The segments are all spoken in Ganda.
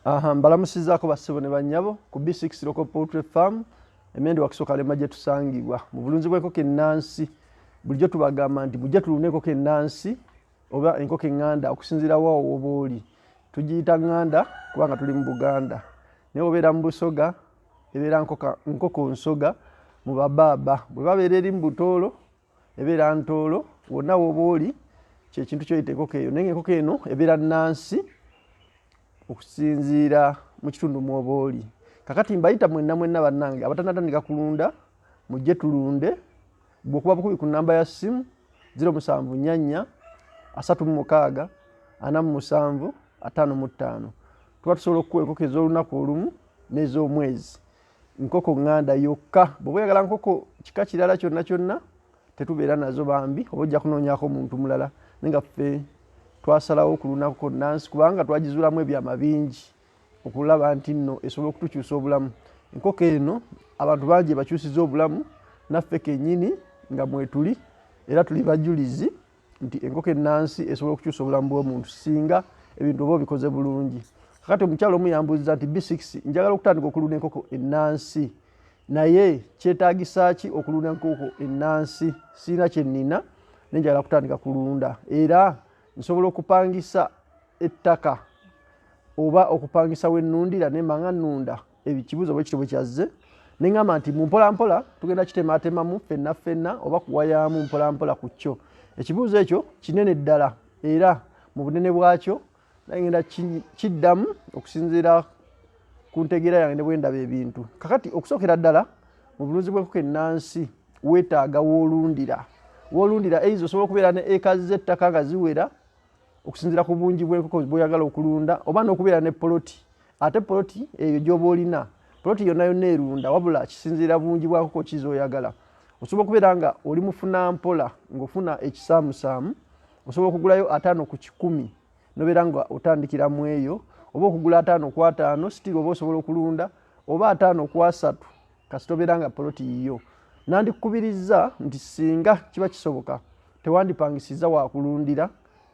Aha, mbalamusizzaako bassebo ne bannyabo ku B6 Local Poultry Farm emende wakisoka lema gye tusangibwa mu bulunzi bw'enkoko ennansi. Bulijjo tubagamba nti mujje tulunde enkoko ennansi oba enkoko eŋŋanda okusinziira wa woba oli. Tugiyita ŋŋanda kubanga tuli mu Buganda. Naye obeera mu Busoga ebeera nkoko nsoga mu babaaba. Bwe babeera eri mu Butoolo ebeera ntoolo. Wonna woba oli kyekintu kyoyita enkoko eyo. Naye enkoko eno ebeera nnansi okusinziira mu kitundu mw'oba oli. Kakati mbayita mwenna bannange abatannatandika kulunda mujje tulunde. Bw'okuba bukubi ku nnamba ya ssimu 074 36 47 55. Tuba tusobola okukuwa enkoko ez'olunaku olumu n'ez'omwezi. Nkoko ŋŋanda yokka. Bw'oba oyagala nkoko kika kirala kyonna tetubeera nazo bambi oba ojja kunoonyaako omuntu mulala. Naye nga ffe twasalawo okulunda nkoko nnansi kubanga twagizuulamu ebyama bingi okulaba nti nno esobola okutukyusa obulamu. Enkoko eno abantu bangi bakyusiza obulamu naffe kennyini nga mwetuli era tuli bajulizi nti enkoko ennansi esobola okukyusa obulamu bw'omuntu singa ebintu oba obikoze bulungi. Kakati omukyalo omu yambuuziza nti B6 njagala okutandika okulunda enkoko ennansi naye kyetaagisa ki okulunda enkoko ennansi? Sirina kye nnina naye njagala kutandika kulunda era nsobola okupangisa ettaka oba okupangisa we nnundira ne mba nga nnunda. Ekibuuzo bwe kityo bwe kyazze ne ŋŋamba nti mu mpolampola tugenda kitemaatemamu ffenna oba kuwayaamu mpolampola ku kyo. Ekibuuzo ekyo kinene ddala era mu bunene bwakyo ngenda kiddamu okusinziira ku ntegeera yange ne bwe ndaba ebintu. Kakati okusookera ddala mu bulunzi bw'enkoko ennansi weetaaga w'olundira. W'olundira ezo osobola okubeera ne eka z'ettaka nga ziwera okusinziira ku bungi bw'enkoko bw'oyagala okulunda oba n'okubeera ne poloti. Ate poloti eyo gy'oba olina poloti yonna erunda wabula kisinziira bungi bwa nkoko ki z'oyagala. Osobola okubeera nga oli mufuna mpola ng'ofuna ekisaamusaamu osobola okugulayo 5 ku 100 nobeera nga otandikira mu eyo oba okugula 5 ku 5 sitiri oba osobola okulunda oba 5 ku 3 kasita obeera nga poloti yiyo. Nandikukubiriza nti singa kiba kisoboka tewandipangisiza wa kulundira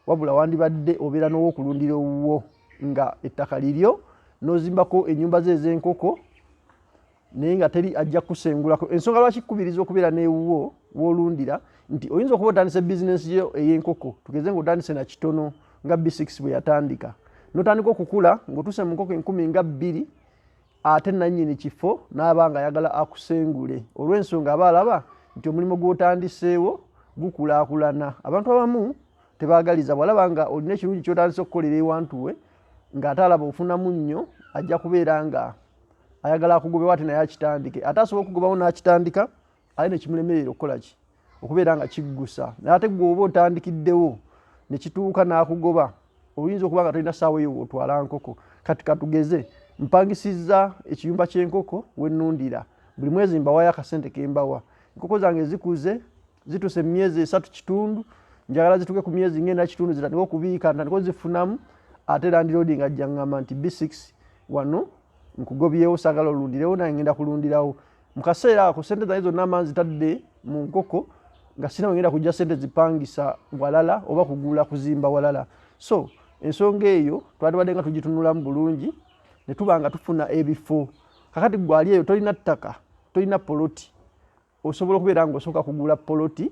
wabula wandibadde obeera n'ow'okulundira owuwo nga ettaka liryo n'ozimbako ennyumba ze ez'enkoko naye nga teri ajja kusengulako. Ensonga lwaki kukubiriza okubeera n'ewuwo w'olundira nti oyinza okuba otandise bizinensi yo ey'enkoko tugeze ng'otandise na kitono nga B6 bwe yatandika n'otandika okukula ng'otuuse mu nkoko 10,000 ate nannyini kifo n'aba nga ayagala akusengule olw'ensonga aba alaba nti omulimu gw'otandiseewo gukulaakulana. Abantu abamu tebaagaliza bw'alaba nga olina ekirungi ky'otandise okukolera ewantuwe ng'ate alaba ofunamu nnyo ajja kubeera nga ayagala akugobewo ate naye akitandike. Ate asobola okugobawo n'akitandika aye ne kimulemerera okukola ki? Okubeera nga kiggusa. Naye ate gw'oba otandikiddewo ne kituuka n'akugoba oyinza okuba nga tolina ssaawa eyo w'otwala nkoko. Kati katugeze mpangisizza ekiyumba ky'enkoko we nnundira buli mwezi mbawayo akasente ke mbawa. Enkoko zange zikuze zituuse mu myezi 3 kitundu njagala zituuke ku myezi 4 kitundu zitandike okubiika ntandike ozifunamu ate landiroodi ajja ngamba nti B6 wano nkugobyewo saagala olundirewo naye ngenda kulundirawo. Mu kaseera ako sente zange zonna mba nzitadde mu nkoko nga sina wengenda kujja sente zipangisa walala oba kugula kuzimba walala. So ensonga eyo twandibadde nga tugitunulamu bulungi ne tuba nga tufuna ebifo. Kakati gwali eyo tolina ttaka tolina poloti osobola okubeera ng'osooka kugula poloti.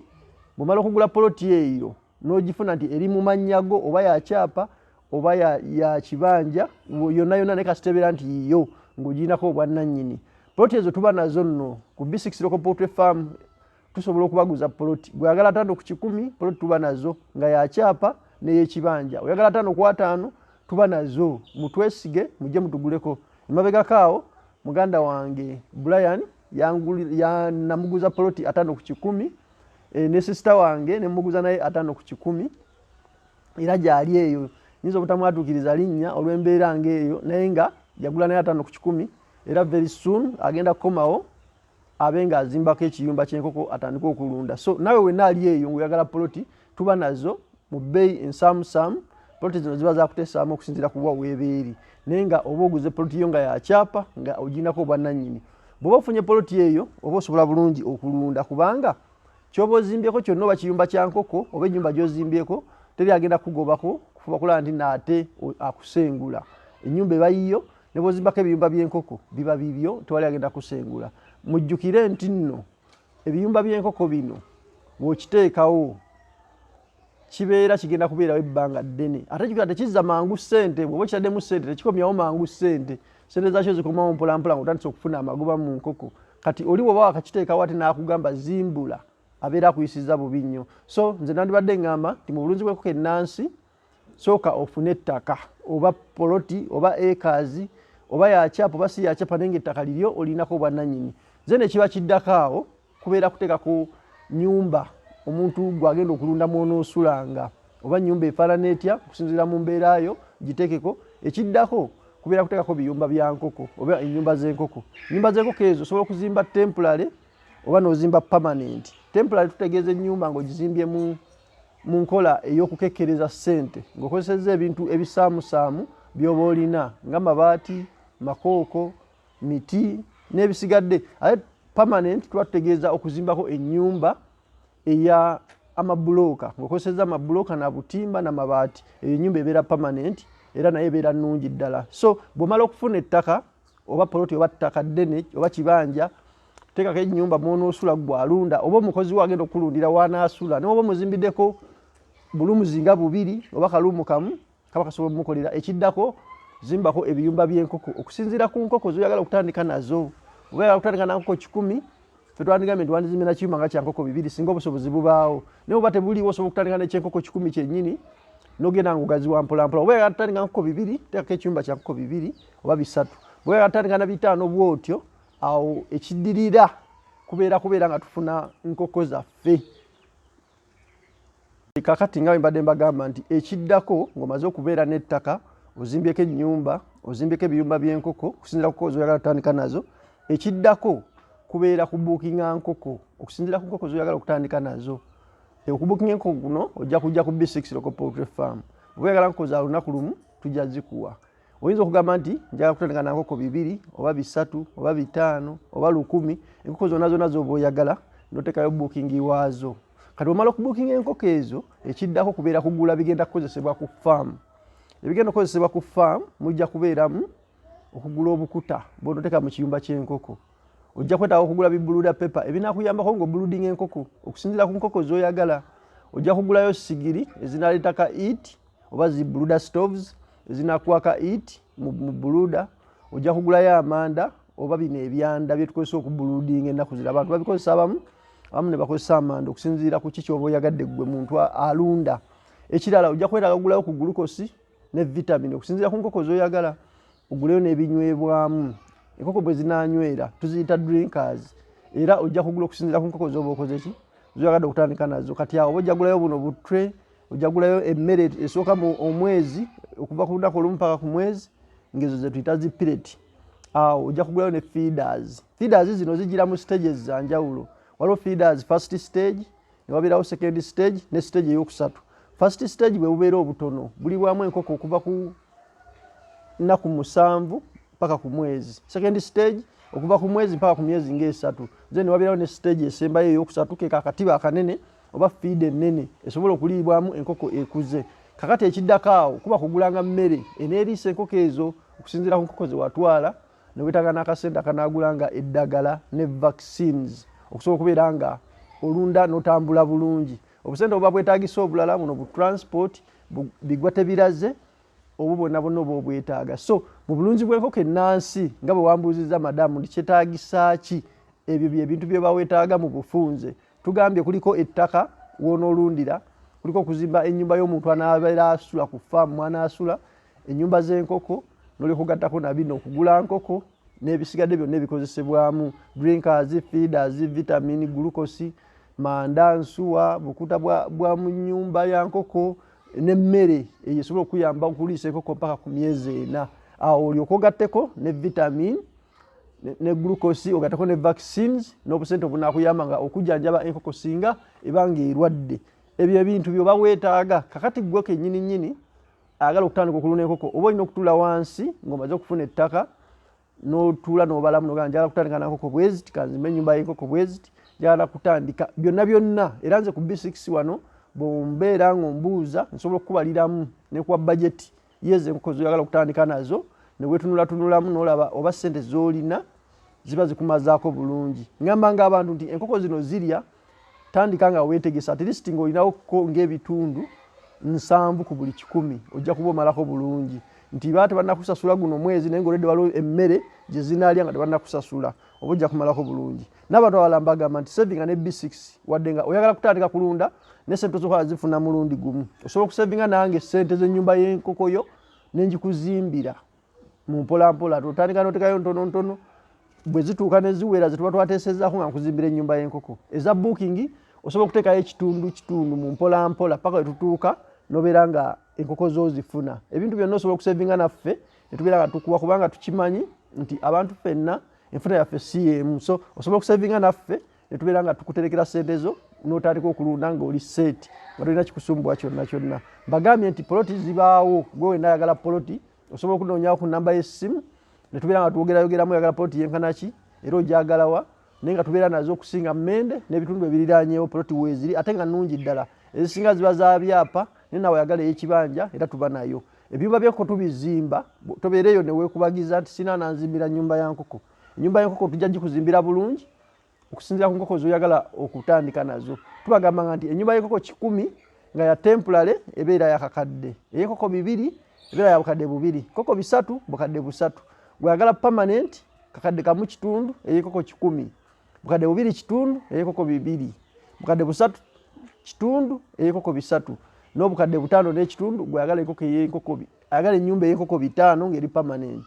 Bw'omala okugula poloti eyo n'ogifuna nti eri mu mannyago oba ya kyapa oba ya kibanja yonna naye kasita ebeera nti yiyo ng'ogirinako obwannannyini. Poloti ezo tuba nazo nno ku B6 Local Poultry Farm tusobola okubaguza poloti. Bw'oyagala 5 ku 10 poloti tuba nazo nga ya kyapa n'ey'ekibanja. Oyagala 5 ku 5 tuba nazo. Mutwesige mujje mutuguleko. Emabegakaawo muganda wange Brian namuguza poloti 5 ku 10 ne sister wange ne muguza naye 5 ku 10 era gyali eyo nyinza obutamwatuukiriza linnya olw'embeera ng'eyo naye nga yagula naye 5 ku 10 era very soon agenda kukomawo abe nga azimbako ekiyumba ky'enkoko atandika okulunda. So nawe wenna ali eyo ng'oyagala poloti tuba nazo mu bbeeyi ensaamusaamu. Poloti zino ziba zakuteesaamu okusinziira ku bwa weebeeri naye nga oba oguze poloti yo nga ya kyapa nga ogirinako obwannannyini. Bw'oba ofunye poloti eyo oba osobola bulungi okulunda kubanga kyoba ozimbyeko kyonna oba kiyumba kya nkoko oba ennyumba gy'ozimbyeko teri agenda kugobako kufuba kulaba nti naate akusengula. ennyumba ebayiyo ne bozimbako ebiyumba by'enkoko biba bibyo tewali agenda kusengula. Mujjukire nti nno ebiyumba by'enkoko bino bw'okiteekawo kibeera kigenda kubeerawo ebbanga ddene ate kigenda tekizza mangu ssente bw'oba okitaddemu ssente tekikomyawo mangu ssente zaakyo zikomawo mpolampola ng'otandise okufuna amagoba mu nkoko. Kati oli bw'oba wakakiteekawo ate n'akugamba zimbula abeera akuyisiza bubi nnyo. So nze nandibadde ngamba nti mu bulunzi bw'enkoko ennansi sooka ofune ettaka oba poloti oba acres oba yakyapa oba si yakyapa naye ng'ettaka liryo olinako obwannannyini. Ze ne kiba kiddako awo kubeera kuteekako nnyumba omuntu gwagenda okulunda mw'onoosulanga oba nnyumba efaanana etya okusinziira mu mbeerayo giteekeko. Ekiddako kubeera kuteekako biyumba bya nkoko oba ennyumba z'enkoko. Ennyumba z'enkoko ezo osobola okuzimba temporary oba n'ozimba permanent. Temporary tutegeeza ennyumba ng'ogizimbye mu nkola ey'okukekkereza ssente ng'okozesezza ebintu ebisaamusaamu by'oba olina ng'amabaati, makooko, miti n'ebisigadde. Ate permanent tuba tutegeeza okuzimbako ennyumba eya amabulooka ng'okozesezza amabulooka na butimba n'amabaati. Eyo ennyumba ebeera permanent era naye ebeera nnungi ddala. So bw'omala okufuna ettaka oba poloti oba ttaka ddene oba kibanja teekako ennyumba mw'onoosula gw'alunda oba omukozi we agenda okulundira w'anaasula n'oba omuzimbiddeko bulumuzi nga bubiri oba kaluumu kamu kaba kasobola omukolera. Ekiddako zimbako ebiyumba by'enkoko okusinziira ku nkoko z'oyagala okutandika nazo. Oba oyagala okutandika na nkoko 10 ffe twandigambye nti wandizimbe na kiyumba nga kya nkoko 2 singa obusobozi bubaawo. Naye oba tebuliiwo osobola okutandika n'ekyenkoko 10 kyennyini n'ogenda ng'ogaziwa mpolampola. Oba oyagala kutandika nkoko 2 teekako ekiyumba kya nkoko 2 oba 3. Bwe oyagala kutandika na 5 bw'otyo awo ekiddirira kubeera nga tufuna nkoko zaffe. Kakati nga mbadde mbagamba nti ekiddako ng'omaze okubeera n'ettaka ozimbyeko ennyumba ozimbyeko ebiyumba by'enkoko okusinziira ku nkoko z'oyagala kutandika nazo. Ekiddako kubeera kubuukinga nkoko okusinziira ku nkoko z'oyagala okutandika nazo. Okubuukinga enkoko kuno ojja kujja ku B6 Local Poultry Farm. Bwe oyagala nkoko za lunaku lumu tujja zikuwa. Oyinza okugamba nti njagala kutandika na nkoko 2 oba 3 oba 5 oba 100. Enkoko zonna z'oba oyagala n'oteekayo buukingi waazo. Kati omala okubuukinga enkoko ezo ekiddako kubeera kugula bigenda kukozesebwa ku farm. Ebigenda kukozesebwa ku farm mujja kubeeramu okugula obukuta bw'onoteeka mu kiyumba ky'enkoko. Ojja kwetaaga okugula bibuluda pepa ebinaakuyambako ng'obuludinga enkoko okusinziira ku nkoko z'oyagala. Ojja kugulayo sigiri ezinaleetaka heat oba zibuluda stoves ezinakuwaka heat mu buluda. Ojja kugulayo amanda oba bino ebyanda bye tukozesa okubuludinga ennaku zino. Abantu babikozesa abamu ne bakozesa amanda okusinziira ku kiki oba oyagadde gwe muntu alunda. Ekirala ojja kwetaaga okugulayo ku glucose ne vitamini okusinziira ku nkoko z'oyagala. Oguleyo n'ebinywebwamu enkoko bwe zinaanywera tuziyita drinkers era ojja kugula okusinziira ku nkoko z'oba okoze ki z'oyagadde okutandika nazo. Kati awo ojja kugulayo buno butre ojja kugulayo emmere esooka mu omwezi okuva ku lunaku olumu paka ku mwezi ng'ezo ze tuyita zipireti. Awo ojja kugulayo ne feeders. Feeders zino zigira mu stages za njawulo. Waliwo feeders first stage ne wabeerawo second stage ne stage ey'okusatu. First stage bwe bubeera obutono bulibwamu enkoko okuva ku nnaku 7 paka ku mwezi. Second stage okuva ku mwezi paka ku myezi ng'esatu. Then wabeerawo ne stage esembayo ey'okusatu ke kakatiba akanene oba feed ennene esobola okuliibwamu enkoko ekuze. Kakati ekiddako awo kuba kugulanga mmere eneeriisa enkoko ezo okusinziira ku nkoko ze watwala ne weetaaga n'akasente akanaagulanga eddagala ne vaccines okusobola okubeera nga olunda n'otambula bulungi. Obusente obuba bwetaagisa obulala buno bu transport bigwa tebiraze obwo bwonna oba obwetaaga. So mu bulunzi bw'enkoko ennansi nga bwe wambuuzizza madamu ndi kyetaagisa ki ebyo byebintu bye baweetaaga mu bufunze. Tugambye kuliko ettaka w'onoolundira, kuliko okuzimba ennyumba y'omuntu anaabeera asula ku faamu mwanaasula, ennyumba z'enkoko n'olyokugattako na bino okugula nkoko n'ebisigadde byonna ebikozesebwamu drinkers, feeders, vitamini, glucose, manda, nsuwa, bukuta bwa mu nnyumba ya nkoko n'emmere eyo esobola okuyamba okuliisa enkoko mpaka ku myezi 4. Awo olyoka ogatteko ne vitamini ne glucose ogatteko ne vaccines n'obusente obunaakuyamba nga okujjanjaba enkoko singa ebanga erwadde. Ebyo ebintu byoba weetaaga. Kakati gwe kennyini agala okutandika okulunda enkoko oba olina okutuula wansi ng'omaze okufuna ettaka n'otuula n'obalamu n'ogamba njagala kutandika na nkoko bweziti kanzimbe ennyumba y'enkoko bweziti njagala kutandika byonna era nze ku B6 wano bw'ombeera ng'ombuuza nsobola okukubaliramu ne kuwa budget yeze enkoko zoyagala okutandika nazo ne wetunulatunulamu n'olaba oba ssente z'olina ziba zikumazaako bulungi. Ngamba abantu nti enkoko zino zirya tandika nga weetegesa at least ng'olinawo ng'ebitundu 7 ku buli 100 ojja kuba omalako bulungi. Nti baate bannakusasula guno mwezi naye ng'oledde waliwo emmere gye zinaalya nga tebannakusasula oba ojja kumalako bulungi. N'abantu abalala mbagamba nti savinga ne B6 wadde nga oyagala kutandika kulunda ne sente zokola zifuna mulundi gumu. Osobola okusavinga nange sente z'ennyumba y'enkoko yo ne njikuzimbira mu mpolampola totandika n'otekayo ntono bwe zituuka ne ziwera ze tuba twateesezzaako nga nkuzimbira ennyumba y'enkoko. Eza booking osobola okuteekayo ekitundu mu mpolampola paka we tutuuka nobeera nga enkoko zo zifuna. Ebintu byonna osobola okusavinga naffe ne tubeera nga tukuwa kubanga tukimanyi nti abantu ffenna enfuna yaffe si y'emu. So osobola okusavinga naffe ne tubeera nga tukuterekera ssente zo n'otandika okulunda ng'oli seeti nga tolina kikusumbuwa kyonna. Mbagambye nti poloti zibaawo gwe wenna ayagala poloti osobola okunoonyawo ku nnamba y'essimu ne tubeera nga twogerayogeramu oyagala poloti yenkana ki era ogyagalawa naye nga tubeera nazo okusinga Mmende n'ebitundu ebiriraanyeewo poloti weeziri ate nga nnungi ddala. Ezisinga ziba za byapa naye nawe oyagala ey'ekibanja era tuba nayo. Ebyumba by'enkoko tubizimba tobeereyo ne weekubagiza nti sina nanzimbira nnyumba ya nkoko. Ennyumba y'enkoko tujja gikuzimbira bulungi okusinziira ku nkoko zoyagala okutandika nazo. Tubagamba nti ennyumba y'enkoko 100 nga ya temporary ebeera ya kakadde, ey'enkoko 2 ebeera ya bukadde 2, nkoko 3 bukadde 3. Gwagala permanent kakadde kamu kitundu ey'enkoko 100, bukadde 2 kitundu ey'enkoko 2, bukadde 3 kitundu ey'enkoko 3 n'obukadde 5 n'ekitundu gwagala enkoko ey'enkoko ayagala ennyumba ey'enkoko 5 ng'eri permanent.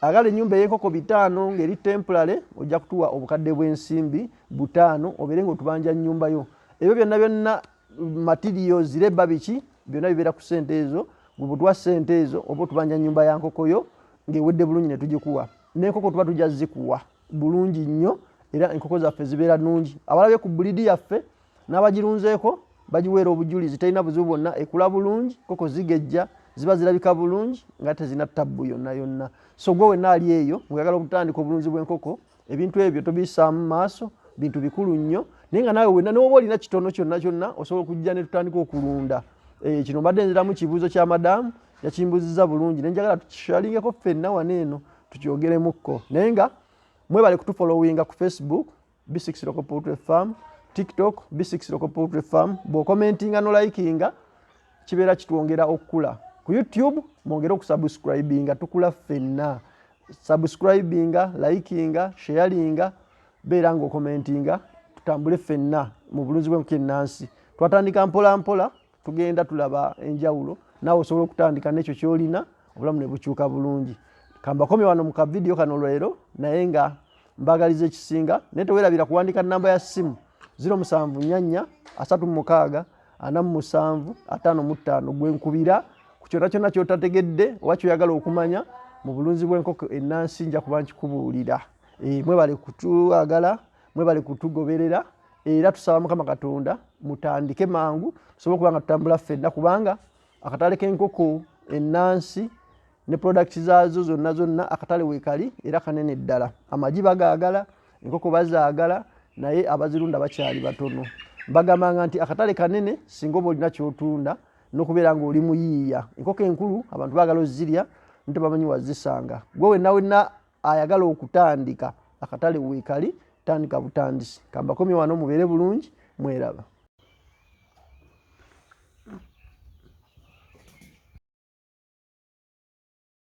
Agala ennyumba ey'enkoko 5 ng'eri temporary ojja kutuwa obukadde bw'ensimbi 5 obeere ng'otubanja nnyumba yo. Ebyo byonna materials labor biki byonna bibeera ku ssente ezo gwe butwa ssente ezo oba otubanja nnyumba ya nkoko yo ng'ewedde bulungi ne tugikuwa. N'enkoko tuba tujja zikuwa bulungi nnyo era enkoko zaffe zibeera nnungi. Abalabye ku bulidi yaffe n'abagirunzeeko bagiweera obujulizi terina buzibu bwonna ekula bulungi nkoko zigejja ziba zirabika bulungi nga tezina ttabbu yonna. So gwe wenna ali eyo oyagala okutandika obulunzi bw'enkoko ebintu ebyo tobissaamu maaso bintu bikulu nnyo naye nga naawe wenna n'oba olina kitono kyonna osobola okujja ne tutandika okulunda. Kino mbadde nziramu kibuuzo kya madamu yakimbuzizza bulungi ne njagala tukishalingeko ffenna wano eno tukyogeremukko naye nga mwebale kutufollowinga ku Facebook B6 Local Poultry Farm, TikTok B6 Local Poultry Farm. Bw'okomentinga n'olikinga kibeera kitwongera okukula. Ku YouTube mwongere okusubscribinga tukula ffenna. Subscribinga, likinga, sharinga, beera ng'okomentinga tutambule ffenna mu bulunzi bw'enkoko ennansi. Twatandika mpola tugenda tulaba enjawulo naawe osobola okutandika n'ekyo ky'olina obulamu ne bukyuka bulungi. Kambakomye wano mu kavidiyo kano lwero naye nga mbagaliza ekisinga naye teweerabira kuwandika nnamba ya ssimu 074 36 47 55 gwe nkubira ku kyonna ky'otategedde oba kyoyagala okumanya mu bulunzi bw'enkoko ennansi nja kuba nkikubuulira. Mwebale kutwagala, mwebale kutugoberera era tusaba Mukama Katonda mutandike mangu tusobole okuba nga tutambula ffenna kubanga akatale k'enkoko ennansi ne products zaazo zonna akatale weekali era kanene ddala. Amagi bagaagala, enkoko bazaagala naye abazirunda bakyali batono. Mbagambanga nti akatale kanene singa oba olina ky'otunda n'okubeera ng'oli muyiiya. Enkoko enkulu abantu baagala ozirya ntebamanyi wazisanga. Gwe wenna ayagala okutandika akatale weekali tandika butandisi. Kambakomye wano mubeere bulungi mweraba.